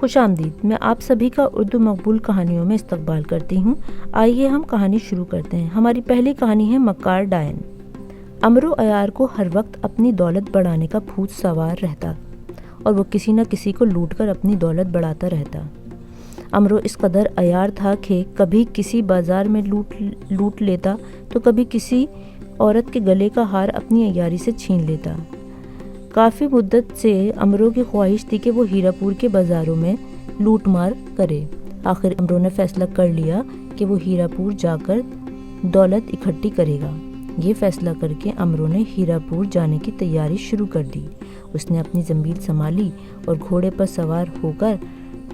خوش آمدید، میں آپ سبھی کا اردو مقبول کہانیوں میں استقبال کرتی ہوں۔ آئیے ہم کہانی شروع کرتے ہیں۔ ہماری پہلی کہانی ہے مکار ڈائن۔ امرو عیار کو ہر وقت اپنی دولت بڑھانے کا بھوت سوار رہتا اور وہ کسی نہ کسی کو لوٹ کر اپنی دولت بڑھاتا رہتا۔ امرو اس قدر عیار تھا کہ کبھی کسی بازار میں لوٹ لیتا تو کبھی کسی عورت کے گلے کا ہار اپنی عیاری سے چھین لیتا۔ کافی مدت سے امرو کی خواہش تھی کہ وہ ہیرا پور کے بازاروں میں لوٹ مار کرے۔ آخر امرو نے فیصلہ کر لیا کہ وہ ہیرا پور جا کر دولت اکٹھی کرے گا۔ یہ فیصلہ کر کے امرو نے ہیرا پور جانے کی تیاری شروع کر دی۔ اس نے اپنی زنبیل سنبھالی اور گھوڑے پر سوار ہو کر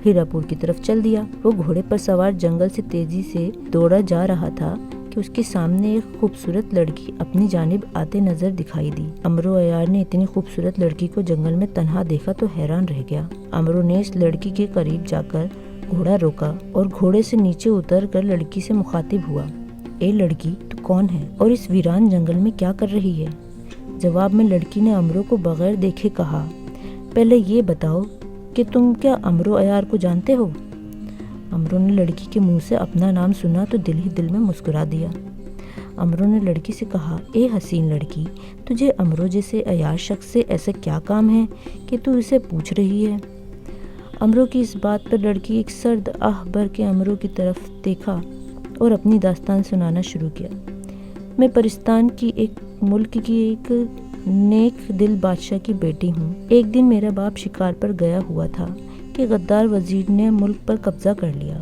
ہیرا پور کی طرف چل دیا۔ وہ گھوڑے پر سوار جنگل سے تیزی سے دوڑا جا رہا تھا کہ اس کے سامنے ایک خوبصورت لڑکی اپنی جانب آتے نظر دکھائی دی۔ امرو عیار نے اتنی خوبصورت لڑکی کو جنگل میں تنہا دیکھا تو حیران رہ گیا۔ امرو نے اس لڑکی کے قریب جا کر گھوڑا روکا اور گھوڑے سے نیچے اتر کر لڑکی سے مخاطب ہوا۔ اے لڑکی، تو کون ہے اور اس ویران جنگل میں کیا کر رہی ہے؟ جواب میں لڑکی نے امرو کو بغیر دیکھے کہا، پہلے یہ بتاؤ کہ تم کیا امرو عیار کو جانتے ہو؟ امرو نے لڑکی کے منہ سے اپنا نام سنا تو دل ہی دل میں مسکرا دیا۔ امرو نے لڑکی سے کہا، اے حسین لڑکی، تجھے امرو جیسے عیار شخص سے ایسا کیا کام ہے کہ تو اسے پوچھ رہی ہے؟ امرو کی اس بات پر لڑکی ایک سرد آہ بھر کے امرو کی طرف دیکھا اور اپنی داستان سنانا شروع کیا۔ میں پرستان کی ایک ملک کی ایک نیک دل بادشاہ کی بیٹی ہوں۔ ایک دن میرا باپ شکار پر گیا ہوا تھا کہ غدار وزیر نے ملک پر قبضہ کر لیا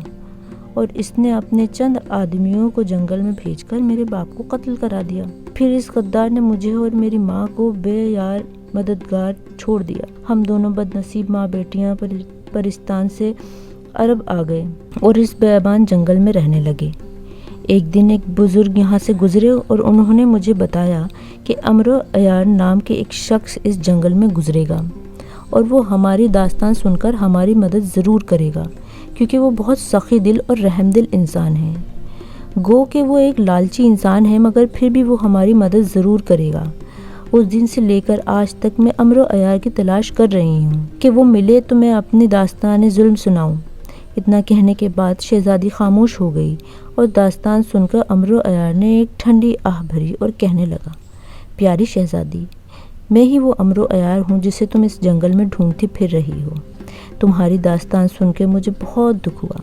اور اس نے اپنے چند آدمیوں کو جنگل میں بھیج کر میرے باپ کو قتل کرا دیا۔ پھر اس غدار نے مجھے اور میری ماں کو بے یار مددگار چھوڑ دیا۔ ہم دونوں بد نصیب ماں بیٹیاں پرستان سے عرب آ گئے اور اس بیابان جنگل میں رہنے لگے۔ ایک دن ایک بزرگ یہاں سے گزرے اور انہوں نے مجھے بتایا کہ امرو عیار نام کے ایک شخص اس جنگل میں گزرے گا اور وہ ہماری داستان سن کر ہماری مدد ضرور کرے گا، کیونکہ وہ بہت سخی دل اور رحم دل انسان ہے۔ گو کہ وہ ایک لالچی انسان ہے مگر پھر بھی وہ ہماری مدد ضرور کرے گا۔ اس دن سے لے کر آج تک میں امرو عیار کی تلاش کر رہی ہوں کہ وہ ملے تو میں اپنی داستان ظلم سناؤں۔ اتنا کہنے کے بعد شہزادی خاموش ہو گئی اور داستان سن کر امرو عیار نے ایک ٹھنڈی آہ بھری اور کہنے لگا، پیاری شہزادی، میں ہی وہ امرو عیار ہوں جسے تم اس جنگل میں ڈھونڈتی پھر رہی ہو۔ تمہاری داستان سن کے مجھے بہت دکھ ہوا۔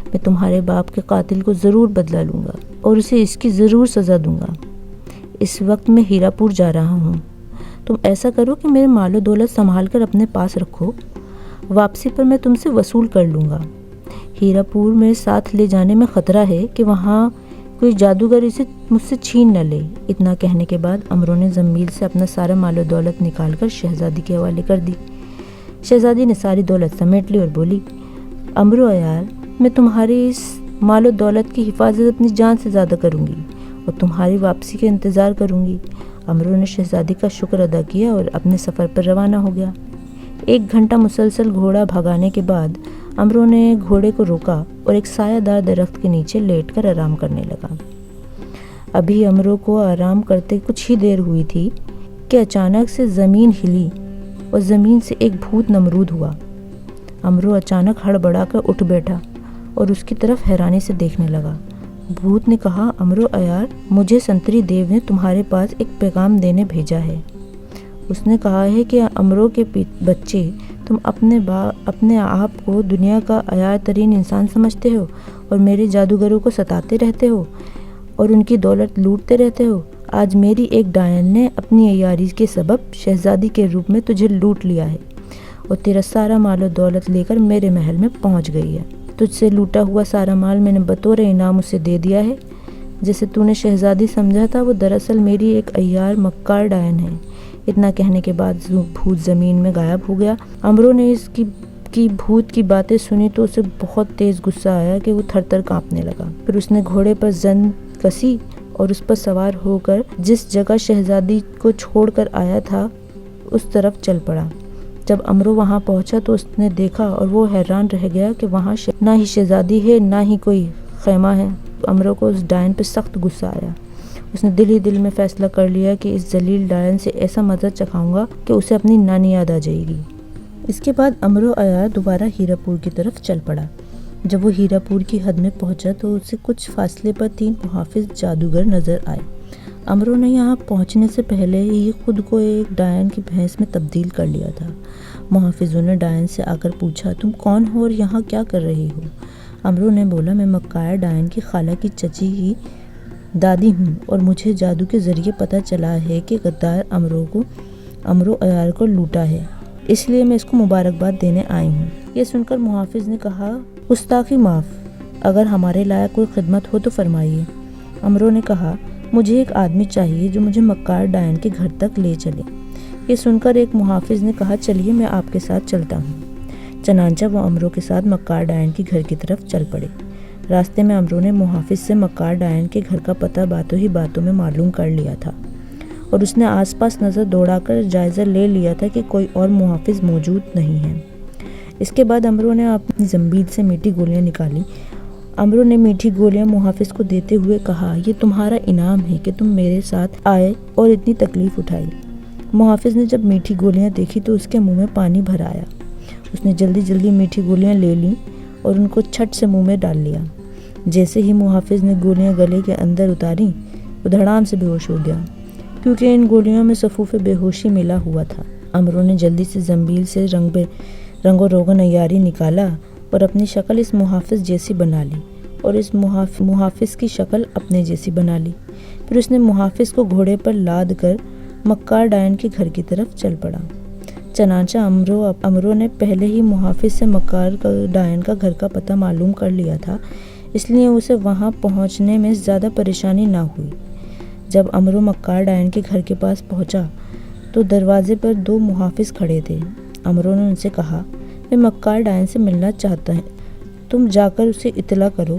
میں تمہارے باپ کے قاتل کو ضرور بدلہ لوں گا اور اسے اس کی ضرور سزا دوں گا۔ اس وقت میں ہیرا پور جا رہا ہوں۔ تم ایسا کرو کہ میرے مال و دولت سنبھال کر اپنے پاس رکھو، واپسی پر میں تم سے وصول کر لوں گا۔ ہیرا پور میں ساتھ لے جانے میں خطرہ ہے کہ وہاں کوئی جادوگر اسے مجھ سے چھین نہ لے۔ اتنا کہنے کے بعد امرو نے زنبیل سے اپنا سارا مال و دولت نکال کر شہزادی کے حوالے کر دی۔ شہزادی نے ساری دولت سمیٹ لی اور بولی، امرو عیار، میں تمہاری اس مال و دولت کی حفاظت اپنی جان سے زیادہ کروں گی اور تمہاری واپسی کا انتظار کروں گی۔ امرو نے شہزادی کا شکر ادا کیا اور اپنے سفر پر روانہ ہو گیا۔ 1 گھنٹہ مسلسل گھوڑا بھگانے کے بعد امرو نے گھوڑے کو روکا اور ایک سایہ دار درخت کے نیچے لیٹ کر آرام کرنے لگا۔ ابھی امرو کو آرام کرتے کچھ ہی دیر ہوئی تھی کہ اچانک سے زمین ہلی اور زمین سے ایک بھوت نمرود ہوا۔ امرو اچانک ہڑبڑا کر اٹھ بیٹھا اور اس کی طرف حیرانی سے دیکھنے لگا۔ بھوت نے کہا، امرو عیار، مجھے سنتری دیو نے تمہارے پاس ایک پیغام دینے بھیجا ہے۔ اس نے کہا ہے کہ امرو کے بچے، تم اپنے آپ کو دنیا کا عیار ترین انسان سمجھتے ہو اور میرے جادوگروں کو ستاتے رہتے ہو اور ان کی دولت لوٹتے رہتے ہو۔ آج میری ایک ڈائن نے اپنی عیاری کے سبب شہزادی کے روپ میں تجھے لوٹ لیا ہے اور تیرا سارا مال و دولت لے کر میرے محل میں پہنچ گئی ہے۔ تجھ سے لوٹا ہوا سارا مال میں نے بطور انعام اسے دے دیا ہے۔ جسے تو نے شہزادی سمجھا تھا وہ دراصل میری ایک عیار مکار ڈائن ہے۔ اتنا کہنے کے بعد بھوت زمین میں غائب ہو گیا۔ امرو نے اس کی بھوت کی باتیں سنی تو اسے بہت تیز غصہ آیا کہ وہ تھر تھر کانپنے لگا۔ پھر اس نے گھوڑے پر زن کسی اور اس پر سوار ہو کر جس جگہ شہزادی کو چھوڑ کر آیا تھا اس طرف چل پڑا۔ جب امرو وہاں پہنچا تو اس نے دیکھا اور وہ حیران رہ گیا کہ وہاں نہ ہی شہزادی ہے نہ ہی کوئی خیمہ ہے۔ امرو کو اس ڈائن پہ سخت غصہ آیا۔ اس نے دل ہی دل میں فیصلہ کر لیا کہ اس ذلیل ڈائن سے ایسا مزہ چکھاؤں گا کہ اسے اپنی نانی یاد آ جائے گی۔ اس کے بعد امرو عیار دوبارہ ہیرا پور کی طرف چل پڑا۔ جب وہ ہیرا پور کی حد میں پہنچا تو اسے کچھ فاصلے پر 3 محافظ جادوگر نظر آئے۔ امرو نے یہاں پہنچنے سے پہلے ہی خود کو ایک ڈائن کی بھینس میں تبدیل کر لیا تھا۔ محافظوں نے ڈائن سے آ کر پوچھا، تم کون ہو اور یہاں کیا کر رہی ہو؟ امرو نے بولا، میں مکار ڈائن کی خالہ کی چچی کی دادی ہوں اور مجھے جادو کے ذریعے پتہ چلا ہے کہ غدار امرو عیار کو لوٹا ہے، اس لیے میں اس کو مبارکباد دینے آئی ہوں۔ یہ سن کر محافظ نے کہا، گستاخی معاف، اگر ہمارے لائق کوئی خدمت ہو تو فرمائیے۔ امرو نے کہا، مجھے ایک آدمی چاہیے جو مجھے مکار ڈائن کے گھر تک لے چلے۔ یہ سن کر ایک محافظ نے کہا، چلیے میں آپ کے ساتھ چلتا ہوں۔ چنانچہ وہ امرو کے ساتھ مکار ڈائن کے گھر کی طرف چل پڑے۔ راستے میں امرو نے محافظ سے مکار ڈائن کے گھر کا پتہ باتوں ہی باتوں میں معلوم کر لیا تھا اور اس نے آس پاس نظر دوڑا کر جائزہ لے لیا تھا کہ کوئی اور محافظ موجود نہیں ہے۔ اس کے بعد امرو نے اپنی زنبیل سے میٹھی گولیاں نکالی۔ امرو نے میٹھی گولیاں محافظ کو دیتے ہوئے کہا، یہ تمہارا انعام ہے کہ تم میرے ساتھ آئے اور اتنی تکلیف اٹھائی۔ محافظ نے جب میٹھی گولیاں دیکھی تو اس کے منہ میں پانی بھر آیا۔ اس نے جلدی میٹھی گولیاں لے لیں اور ان کو چھٹ سے منہ میں ڈال لیا۔ جیسے ہی محافظ نے گولیاں گلے کے اندر اتاریں، وہ دھڑام سے بے ہوش ہو گیا، کیونکہ ان گولیوں میں سفوف بے ہوشی ملا ہوا تھا۔ امرو نے جلدی سے زنبیل سے رنگ و روغن عیاری نکالا اور اپنی شکل اس محافظ جیسی بنا لی اور اس محافظ کی شکل اپنے جیسی بنا لی۔ پھر اس نے محافظ کو گھوڑے پر لاد کر مکار ڈائن کے گھر کی طرف چل پڑا۔ چنانچہ امرو نے پہلے ہی محافظ سے مکار ڈائن کا گھر کا پتہ معلوم کر لیا تھا، اس لیے اسے وہاں پہنچنے میں زیادہ پریشانی نہ ہوئی۔ جب امرو مکار ڈائن کے گھر کے پاس پہنچا تو دروازے پر 2 محافظ کھڑے تھے۔ امرو نے ان سے کہا، میں مکار ڈائن سے ملنا چاہتا ہوں، تم جا کر اسے اطلاع کرو۔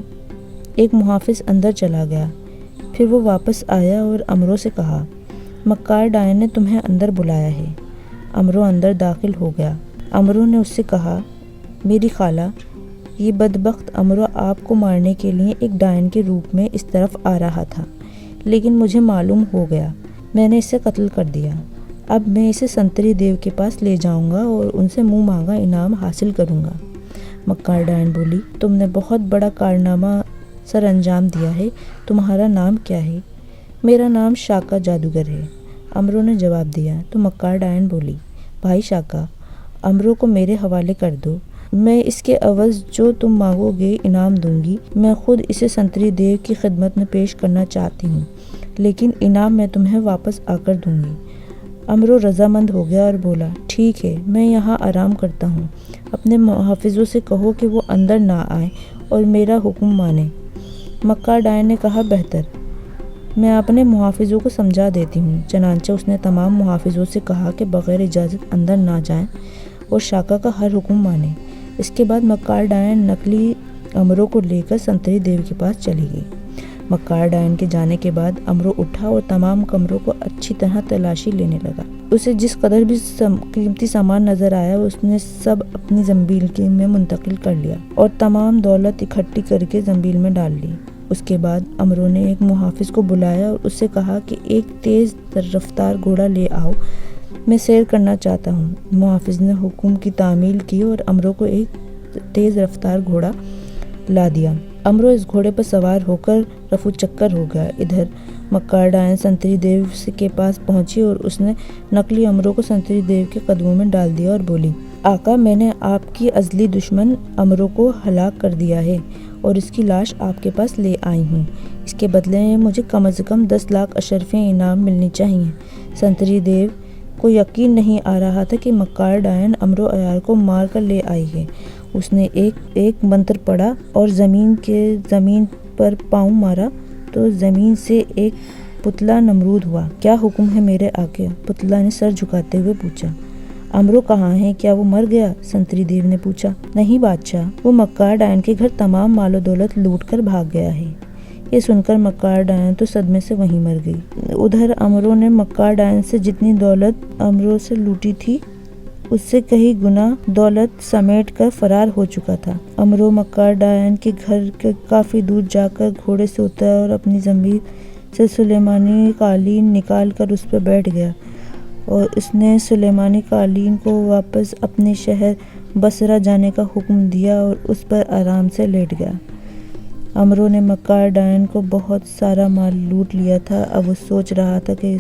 ایک محافظ اندر چلا گیا، پھر وہ واپس آیا اور امرو سے کہا، مکار ڈائن نے تمہیں اندر بلایا ہے۔ امرو اندر داخل ہو گیا۔ امرو نے اس سے کہا، میری خالہ، یہ بدبخت امرو آپ کو مارنے کے لیے ایک ڈائن کے روپ میں اس طرف آ رہا تھا، لیکن مجھے معلوم ہو گیا، میں نے اسے قتل کر دیا۔ اب میں اسے سنتری دیو کے پاس لے جاؤں گا اور ان سے منہ مانگا انعام حاصل کروں گا۔ مکار ڈائن بولی، تم نے بہت بڑا کارنامہ سر انجام دیا ہے، تمہارا نام کیا ہے؟ میرا نام شاکا جادوگر ہے، امرو نے جواب دیا۔ تو مکار ڈائن بولی، بھائی شاکا، امرو کو میرے حوالے کر دو، میں اس کے عوض جو تم مانگو گے انعام دوں گی۔ میں خود اسے سنتری دیو کی خدمت میں پیش کرنا چاہتی ہوں، لیکن انعام میں تمہیں واپس آ کر دوں گی۔ امرو رضامند ہو گیا اور بولا، ٹھیک ہے، میں یہاں آرام کرتا ہوں، اپنے محافظوں سے کہو کہ وہ اندر نہ آئیں اور میرا حکم مانیں۔ مکار ڈائن نے کہا، بہتر، میں اپنے محافظوں کو سمجھا دیتی ہوں۔ چنانچہ اس نے تمام محافظوں سے کہا کہ بغیر اجازت اندر نہ جائیں اور شاکا کا ہر حکم مانیں۔ اس کے بعد مکار ڈائن نقلی امرو کو لے کر سنتری دیو کے پاس چلی گئی۔ مکار ڈائن کے جانے کے بعد امرو اٹھا اور تمام کمروں کو اچھی طرح تلاشی لینے لگا۔ اسے جس قدر بھی قیمتی سامان نظر آیا اس نے سب اپنی زنبیل میں منتقل کر لیا اور تمام دولت اکٹھی کر کے زنبیل میں ڈال لی۔ اس کے بعد امرو نے ایک محافظ کو بلایا اور اس سے کہا کہ ایک تیز رفتار گھوڑا لے آؤ، میں سیر کرنا چاہتا ہوں۔ محافظ نے حکم کی تعمیل کی اور امرو کو ایک تیز رفتار گھوڑا لا دیا۔ امرو اس گھوڑے پر سوار ہو کر رفو چکر ہو گیا۔ ادھر مکار ڈائن سنتری دیو کے پاس پہنچی اور اس نے نقلی امرو کو سنتری دیو کے قدموں میں ڈال دیا اور بولی، آقا، میں نے آپ کی ازلی دشمن امرو کو ہلاک کر دیا ہے اور اس کی لاش آپ کے پاس لے آئی ہوں۔ اس کے بدلے میں مجھے کم از کم 10 لاکھ اشرفیں انعام ملنی چاہیے۔ سنتری دیو کو یقین نہیں آ رہا تھا کہ مکار ڈائن امرو عیار کو مار کر لے آئی ہے۔ اس نے ایک منتر پڑھا اور زمین پر پاؤں مارا تو زمین سے ایک پتلا نمرود ہوا۔ کیا حکم ہے میرے آقا؟ پتلا نے سر جھکاتے ہوئے پوچھا۔ امرو کہاں ہے؟ کیا وہ مر گیا؟ سنتری دیو نے پوچھا۔ نہیں بادشاہ، وہ مکار ڈائن کے گھر تمام مال و دولت لوٹ کر بھاگ گیا ہے۔ یہ سن کر مکار ڈائن تو صدمے سے وہیں مر گئی۔ ادھر امرو نے مکار ڈائن سے جتنی دولت امرو سے لوٹی تھی اس سے کئی گنا دولت سمیٹ کر فرار ہو چکا تھا۔ امرو مکار ڈائن کے گھر کے کافی دور جا کر گھوڑے سے اترا اور اپنی زنبیل سے سلیمانی قالین نکال کر اس پر بیٹھ گیا اور اس نے سلیمانی قالین کو واپس اپنے شہر بصرہ جانے کا حکم دیا اور اس پر آرام سے لیٹ گیا۔ عمرو نے مکار ڈائن کو بہت سارا مال لوٹ لیا تھا۔ اب وہ سوچ رہا تھا کہ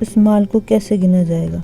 اس مال کو کیسے گنا جائے گا۔